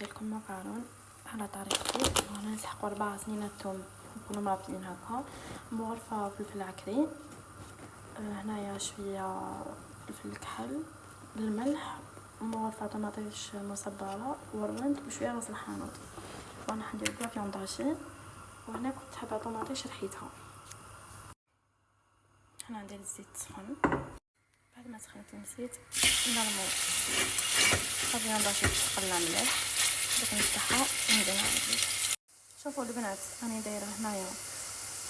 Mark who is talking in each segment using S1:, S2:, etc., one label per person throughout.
S1: ندير لكم مقارون على طريقتي. انا نسحقوا 4 سنينات ثوم نكونوا مرابطين هكا، مغرفه فلفل عكري، هنايا شويه فلفل كحل بالملح، مغرفه طماطيش مصبره ورند وشويه راس الحانوت. وانا حندير بلا فيونداشي، وهنا كنت حابه طماطيش رحيتها. هنا ندير الزيت سخن. بعد ما سخنت الزيت نرمو الفيونداشي تقلى مليح، باش نفتحها وندير عندي. شوفوا البنات راني دايره هنايا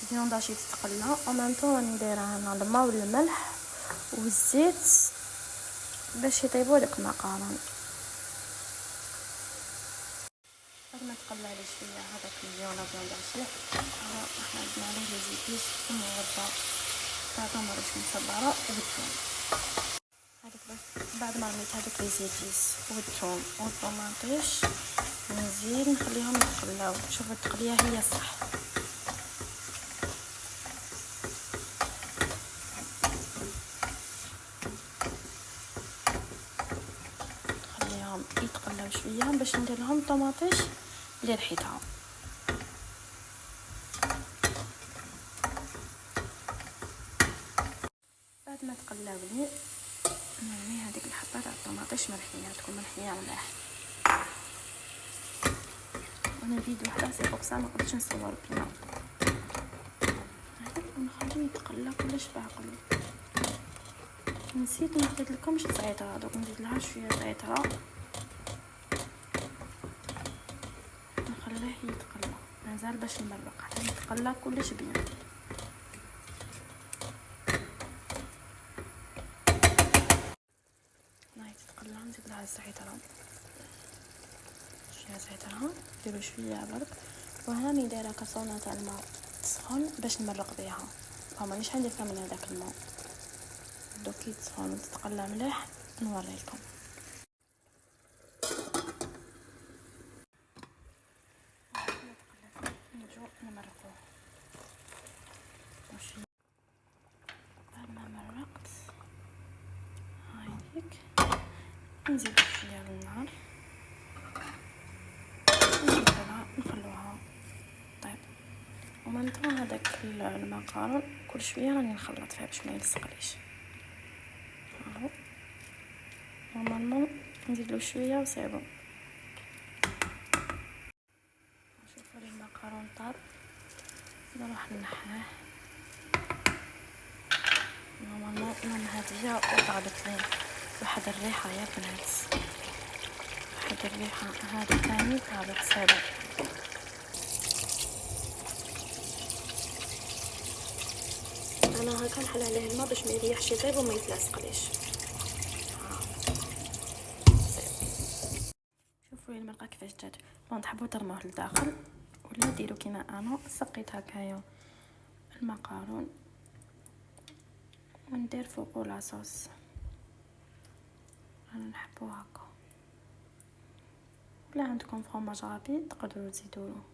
S1: الفيونداشي تتقلى، ومن طون راني دايره هنا الماء والملح والزيت باش يطيبوا لك المقارون. بعد ما تقلى عليه شويه هذاك الفيونداشي احنا عندنا عليه لي زيتيس ومغرفه تاع طماطيش مصبره والثوم. هذاك بعد ما رميت هذوك لي زيتيس والثوم والطماطيش نزيد نخليهم يتقلاو. شوفوا التقليه هي صح. نخليهم يتقلاو شويه باش ندير لهم الطماطيش اللي رحيتها. بعد ما تقلاو لي نرمي هذيك الحبه تاع الطماطيش مرحيه، تكون مرحيه مليح. وانا الفيديو حتى سي بوكسا ما قدرتش نصور بينا، نخليه يتقلى كلش بعقلو. نسيت ما حطيت لكمش زعتر، دوك نزيد لها شويه زعتر نخليه يتقلى مازال باش نمرق حتى يتقلى كلش بيان. هاي تتقلى نزيد لها الزعتر، شويه زعتر نديرو شويه برك. وهنا راني دايره كاسرونه تاع الماء تسخن باش نمرق بها، مانيش حندير فيها من هذاك الماء. دوكي تسخن وتتقلى مليح نوريكم. نرجعو نمرقوه وشويه. بعد ما مرقت هايديك نزيد شويه على النار ونزيدها نخلوها طيب. ومنطقه هذاك المقارون كل شويه راني نخلط فيها باش ما يلصقليش. اهو نورمالمون نزيدلو شويه وصايبو. شوفوا لي المقارون طاب، نروح نحاه. نورمالمون انا هاديه وطابت لي واحد الريحه يا بنات، واحد الريحه هذه ثاني طابت صايبه. انا هكا نحل عليه الماء باش ما يريحش يطيب وما يتلاصقليش. شوفوا لي المرقه كيفاش جات. بون تحبوا ترموه لداخل ولا ديروا كيما انا سقيت هكايا المقارون وندير فوقو لاصوص. انا نحبو هكا، ولا عندكم فرماج غابي تقدروا تزيدوه.